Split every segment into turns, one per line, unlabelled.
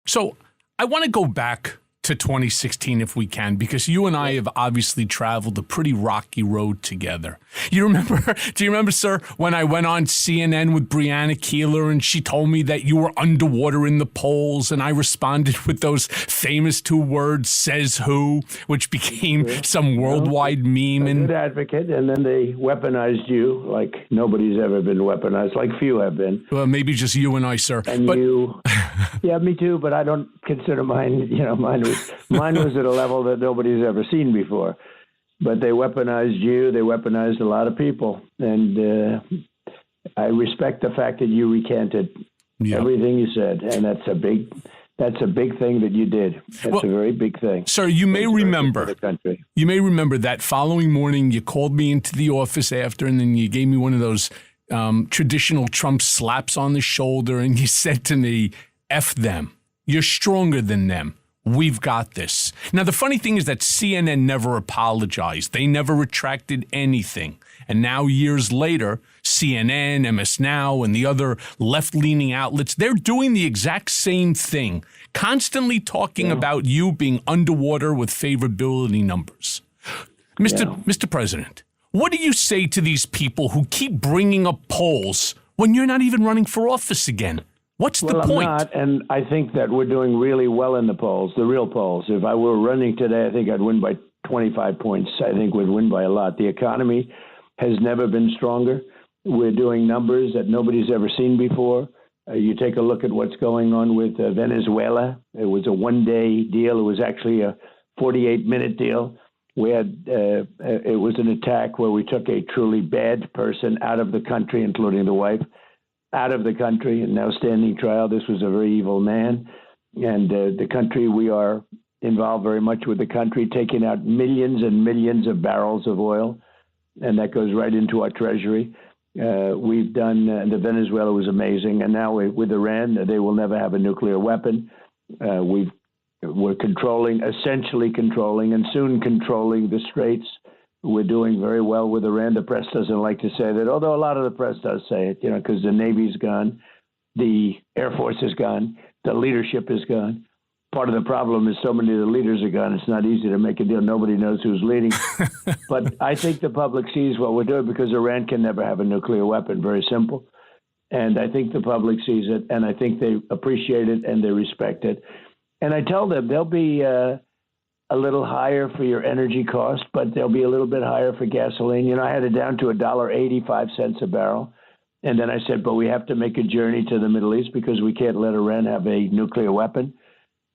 So I want to go back to 2016 if we can, because you and I have obviously traveled a pretty rocky road together. Do you remember, sir, when I went on CNN with Breonna Keeler and she told me that you were underwater in the polls, and I responded with those famous two words, says who, which became some worldwide meme.
A good advocate, and then they weaponized you like nobody's ever been weaponized, like few have been.
Well, maybe just you and I, sir.
And you, yeah, me too, but I don't consider mine, mine was at a level that nobody's ever seen before. But they weaponized you. They weaponized a lot of people. And I respect the fact that you recanted everything you said. And that's a big thing that you did. That's a very big thing.
Sir, you may remember that following morning you called me into the office after, and then you gave me one of those traditional Trump slaps on the shoulder, and you said to me, F them. You're stronger than them. We've got this. Now, the funny thing is that CNN never apologized. They never retracted anything. And now, years later, CNN, MS Now, and the other left-leaning outlets, they're doing the exact same thing, constantly talking about you being underwater with favorability numbers. Mr. President, what do you say to these people who keep bringing up polls when you're not even running for office again? What's the point?
I'm not, and I think that we're doing really well in the polls, the real polls. If I were running today, I think I'd win by 25 points. I think we'd win by a lot. The economy has never been stronger. We're doing numbers that nobody's ever seen before. You take a look at what's going on with Venezuela. It was a one-day deal. It was actually a 48-minute deal. We had it was an attack where we took a truly bad person out of the country, including the wife, out of the country, and now standing trial. This was a very evil man. And the country, we are involved very much with the country, taking out millions and millions of barrels of oil, and that goes right into our treasury. We've done, the Venezuela was amazing, and now with Iran, they will never have a nuclear weapon. We're essentially controlling, and soon controlling the Straits. We're doing very well with Iran. The press doesn't like to say that, although a lot of the press does say it, because the Navy's gone, the Air Force is gone, the leadership is gone. Part of the problem is so many of the leaders are gone. It's not easy to make a deal. Nobody knows who's leading. But I think the public sees what we're doing, because Iran can never have a nuclear weapon. Very simple. And I think the public sees it, and I think they appreciate it and they respect it. And I tell them they'll be a little higher for your energy cost, but they'll be a little bit higher for gasoline. I had it down to $1.85 a barrel. And then I said, but we have to make a journey to the Middle East because we can't let Iran have a nuclear weapon.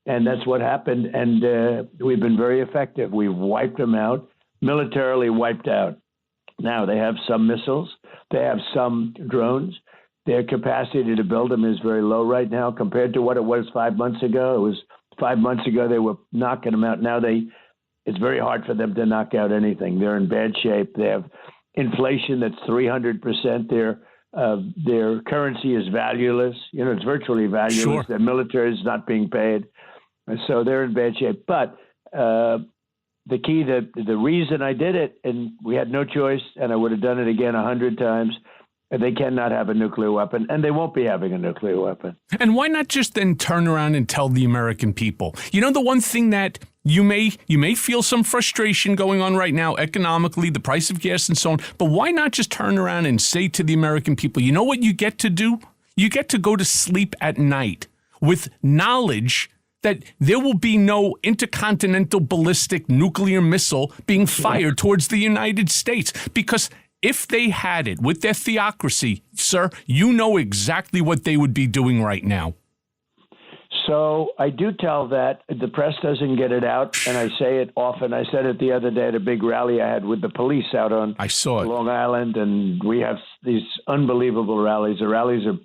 And that's what happened. And we've been very effective. We've wiped them out, militarily wiped out. Now they have some missiles. They have some drones. Their capacity to build them is very low right now compared to what it was 5 months ago. It was 5 months ago, they were knocking them out. Now it's very hard for them to knock out anything. They're in bad shape. They have inflation that's 300%. Their currency is valueless. It's virtually valueless. Sure. Their military is not being paid. So they're in bad shape. But the reason I did it, and we had no choice, and I would have done it again 100 times, they cannot have a nuclear weapon, and they won't be having a nuclear weapon.
And why not just then turn around and tell the American people? The one thing that you may feel some frustration going on right now economically, the price of gas and so on, but why not just turn around and say to the American people, you know what you get to do? You get to go to sleep at night with knowledge that there will be no intercontinental ballistic nuclear missile being fired towards the United States, because if they had it with their theocracy, sir, you know exactly what they would be doing right now.
So I do tell that. The press doesn't get it out, and I say it often. I said it the other day at a big rally I had with the police out on Long Island, and we have these unbelievable rallies. The rallies are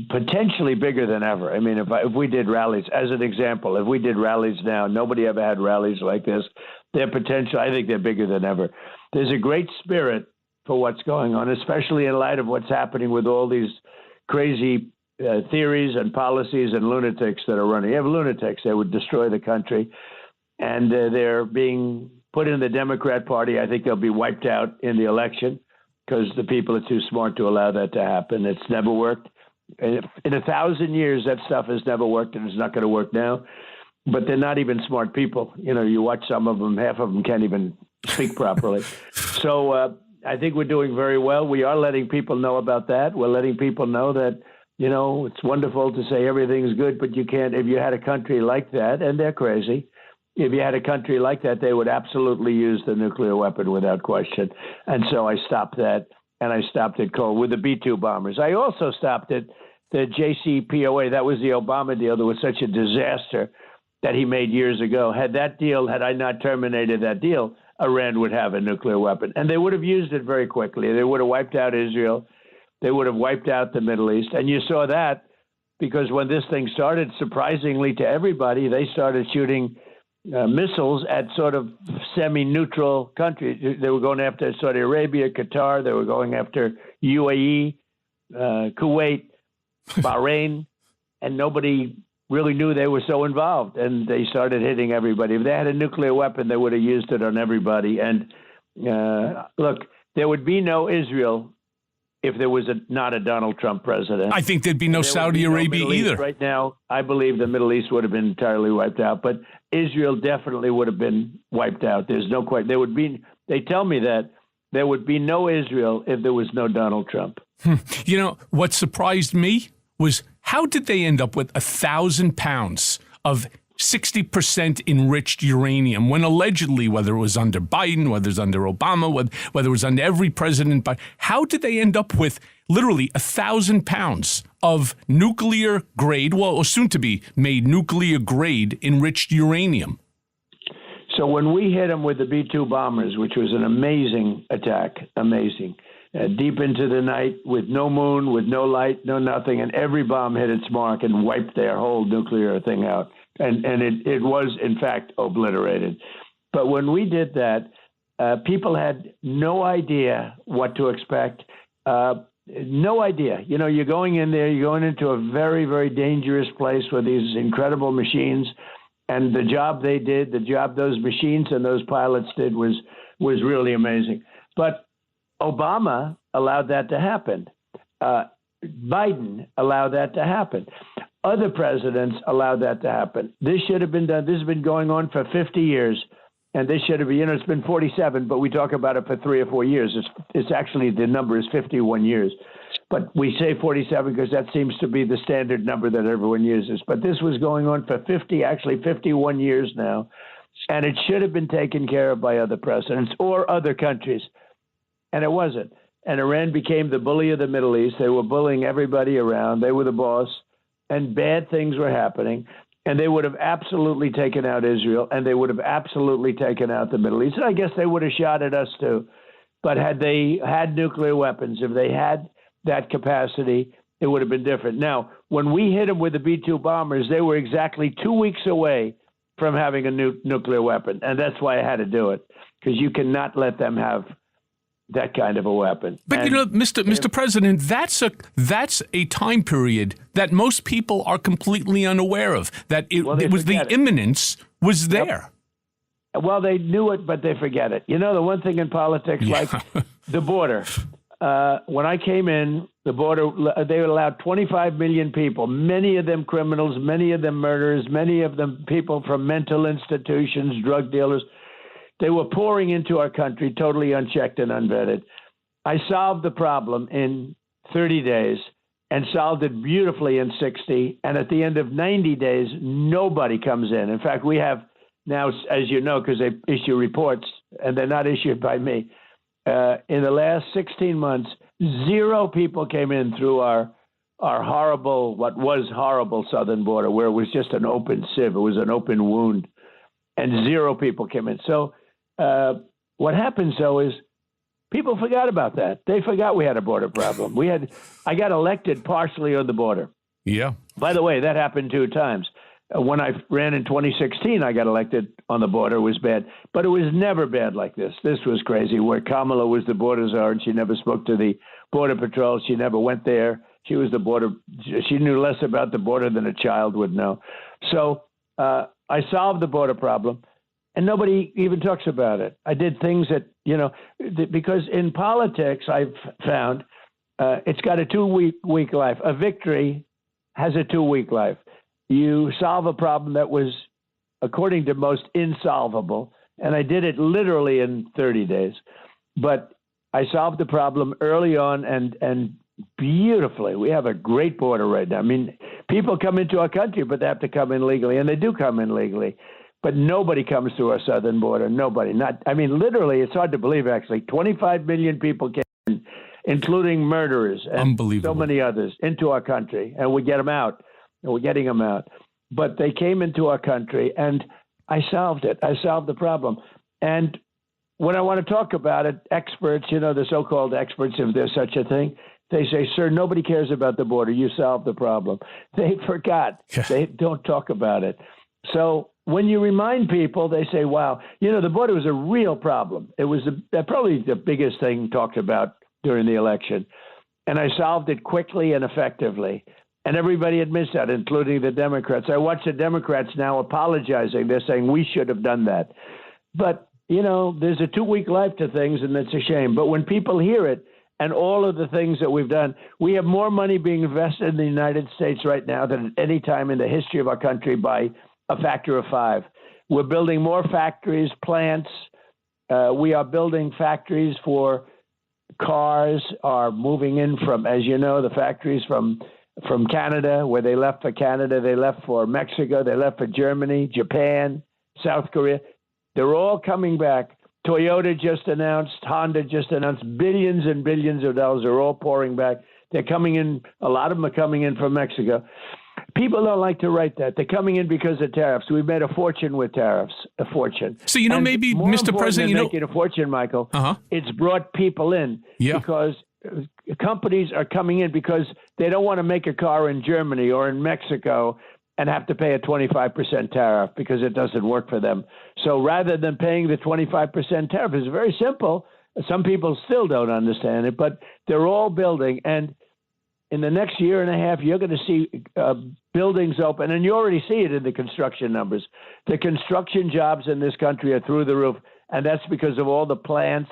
potentially bigger than ever. I mean, if we did rallies, as an example, if we did rallies now, nobody ever had rallies like this. Their potential, I think they're bigger than ever. There's a great spirit for what's going on, especially in light of what's happening with all these crazy theories and policies and lunatics that are running. You have lunatics that would destroy the country, and they're being put in the Democrat Party. I think they'll be wiped out in the election because the people are too smart to allow that to happen. It's never worked. In 1,000 years, that stuff has never worked, and it's not going to work now. But they're not even smart people. You watch some of them, half of them can't even speak properly. So I think we're doing very well. We are letting people know about that. We're letting people know that, it's wonderful to say everything's good, but you can't. If you had a country like that, and they're crazy, if you had a country like that, they would absolutely use the nuclear weapon without question. And so I stopped that, and I stopped it cold with the B-2 bombers. I also stopped it, the JCPOA. That was the Obama deal. That was such a disaster that he made years ago. Had I not terminated that deal, Iran would have a nuclear weapon. And they would have used it very quickly. They would have wiped out Israel. They would have wiped out the Middle East. And you saw that because when this thing started, surprisingly to everybody, they started shooting missiles at sort of semi-neutral countries. They were going after Saudi Arabia, Qatar. They were going after UAE, Kuwait, Bahrain, and nobody really knew they were so involved, and they started hitting everybody. If they had a nuclear weapon, they would have used it on everybody. And look, there would be no Israel if there was not a Donald Trump president.
I think there'd be no Saudi Arabia either.
Right now, I believe the Middle East would have been entirely wiped out, but Israel definitely would have been wiped out. There's no question. They tell me that there would be no Israel if there was no Donald Trump.
What surprised me was how did they end up with 1,000 pounds of 60% enriched uranium when allegedly, whether it was under Biden, whether it was under Obama, whether it was under every president, how did they end up with literally 1,000 pounds of nuclear grade, or soon to be made nuclear grade enriched uranium?
So when we hit them with the B-2 bombers, which was an amazing attack, deep into the night with no moon, with no light, no nothing, and every bomb hit its mark and wiped their whole nuclear thing out. And it was, in fact, obliterated. But when we did that, people had no idea what to expect. No idea. You're going in there, you're going into a very, very dangerous place with these incredible machines. And the job they did, the job those machines and those pilots did was really amazing. But Obama allowed that to happen. Biden allowed that to happen. Other presidents allowed that to happen. This should have been done. This has been going on for 50 years, and this should have been, it's been 47, but we talk about it for 3 or 4 years. It's actually, the number is 51 years. But we say 47 because that seems to be the standard number that everyone uses. But this was going on for 51 years now, and it should have been taken care of by other presidents or other countries. And it wasn't. And Iran became the bully of the Middle East. They were bullying everybody around. They were the boss, and bad things were happening. And they would have absolutely taken out Israel, and they would have absolutely taken out the Middle East. And I guess they would have shot at us too. But had they had nuclear weapons, if they had that capacity, it would have been different. Now, when we hit them with the B-2 bombers, they were exactly 2 weeks away from having a nuclear weapon. And that's why I had to do it, because you cannot let them have that kind of a weapon.
But Mr. President, that's a time period that most people are completely unaware of. That the imminence was there.
Yep. Well, they knew it, but they forget it. The one thing in politics, like the border. When I came in, the border, they allowed 25 million people, many of them criminals, many of them murderers, many of them people from mental institutions, drug dealers. They were pouring into our country totally unchecked and unvetted. I solved the problem in 30 days and solved it beautifully in 60. And at the end of 90 days, nobody comes in. In fact, we have now, as you know, because they issue reports, and they're not issued by me, in the last 16 months, 0 people came in through our horrible, what was horrible southern border, where it was just an open sieve. It was an open wound, and 0 people came in. So what happens, though, is people forgot about that. They forgot we had a border problem. I got elected partially on the border.
Yeah.
By the way, that happened 2 times. When I ran in 2016, I got elected on the border. It was bad. But it was never bad like this. This was crazy, where Kamala was the border czar, and she never spoke to the Border Patrol. She never went there. She was the border. She knew less about the border than a child would know. So I solved the border problem, and nobody even talks about it. I did things that, because in politics, I've found It's got a 2-week life. A victory has a 2-week life. You solve a problem that was, according to most, insolvable. And I did it literally in 30 days. But I solved the problem early on and beautifully. We have a great border right now. I mean, people come into our country, but they have to come in legally, and they do come in legally. But nobody comes through our southern border. Nobody. Literally, it's hard to believe, actually. 25 million people came in, including murderers and so many others, into our country. And we get them out. And we're getting them out. But they came into our country, and I solved it. I solved the problem. And when I want to talk about it, experts, the so-called experts, if there's such a thing, they say, sir, nobody cares about the border. You solved the problem. They forgot. Yeah. They don't talk about it. So when you remind people, they say, wow, the border was a real problem. It was probably the biggest thing talked about during the election. And I solved it quickly and effectively. And everybody admits that, including the Democrats. I watch the Democrats now apologizing. They're saying we should have done that. But, there's a 2-week life to things, and it's a shame. But when people hear it and all of the things that we've done, we have more money being invested in the United States right now than at any time in the history of our country by a factor of 5. We're building more factories, plants. We are building factories for cars are moving in from, as you know, the factories from Canada, where they left for Canada, they left for Mexico, they left for Germany, Japan, South Korea. They're all coming back. Toyota just announced, Honda just announced, billions and billions of dollars are all pouring back. They're coming in, a lot of them are coming in from Mexico. People don't like to write that. They're coming in because of tariffs. We've made a fortune with tariffs, a fortune.
So, maybe, Mr. President,
making a fortune, Michael, it's brought people in because companies are coming in because they don't want to make a car in Germany or in Mexico and have to pay a 25% tariff because it doesn't work for them. So rather than paying the 25% tariff, it's very simple. Some people still don't understand it, but they're all building. And in the next year and a half, you're going to see buildings open, and you already see it in the construction numbers. The construction jobs in this country are through the roof, and that's because of all the plants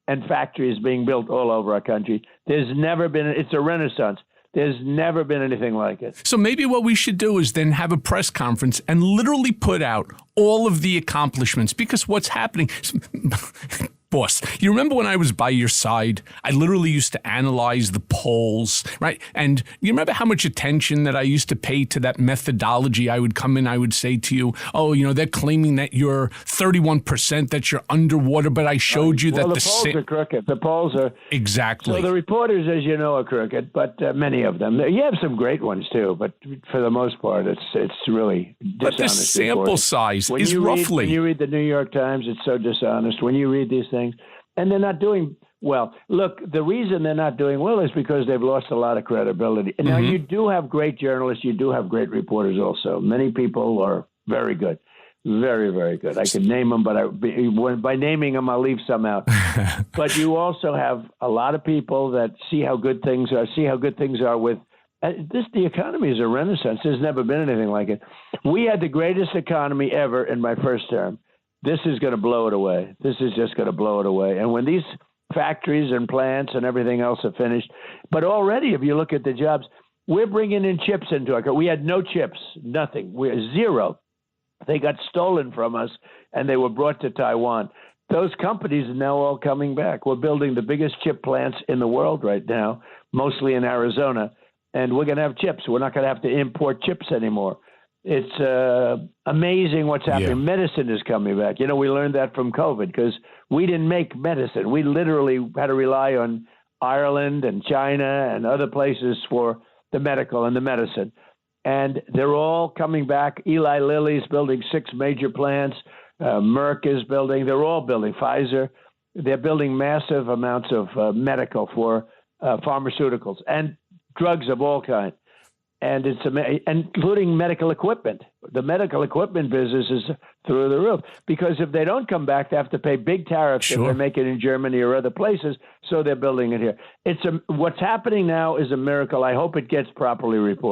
and factories being built all over our country. There's never been, it's a renaissance. There's never been anything like it.
So maybe what we should do is then have a press conference and literally put out all of the accomplishments, because what's happening... Boss, you remember when I was by your side, I literally used to analyze the polls, right? And you remember how much attention that I used to pay to that methodology? I would come in, I would say to you, they're claiming that you're 31%, that you're underwater, but I showed you that
the polls are crooked. The polls are...
Exactly.
So the reporters, as you know, are crooked, but many of them. You have some great ones, too, but for the most part, it's really dishonest.
But the sample size is roughly...
When you read the New York Times, it's so dishonest. When you read these things, and they're not doing well. Look, the reason they're not doing well is because they've lost a lot of credibility. And now you do have great journalists. You do have great reporters also. Many people are very good, very, very good. I could name them, but by naming them, I'll leave some out. But you also have a lot of people that see how good things are with the economy is a renaissance. There's never been anything like it. We had the greatest economy ever in my first term. This is going to blow it away. This is just going to blow it away. And when these factories and plants and everything else are finished, but already if you look at the jobs, we're bringing in chips into our country. We had no chips, nothing. We're zero. They got stolen from us, and they were brought to Taiwan. Those companies are now all coming back. We're building the biggest chip plants in the world right now, mostly in Arizona, and we're going to have chips. We're not going to have to import chips anymore. It's amazing what's happening. Yeah. Medicine is coming back. We learned that from COVID because we didn't make medicine. We literally had to rely on Ireland and China and other places for the medical and the medicine. And they're all coming back. Eli Lilly's building 6 major plants. Merck is building. They're all building. Pfizer. They're building massive amounts of medical for pharmaceuticals and drugs of all kinds. And it's including medical equipment. The medical equipment business is through the roof because if they don't come back, they have to pay big tariffs if they make it in Germany or other places. So they're building it here. What's happening now is a miracle. I hope it gets properly reported.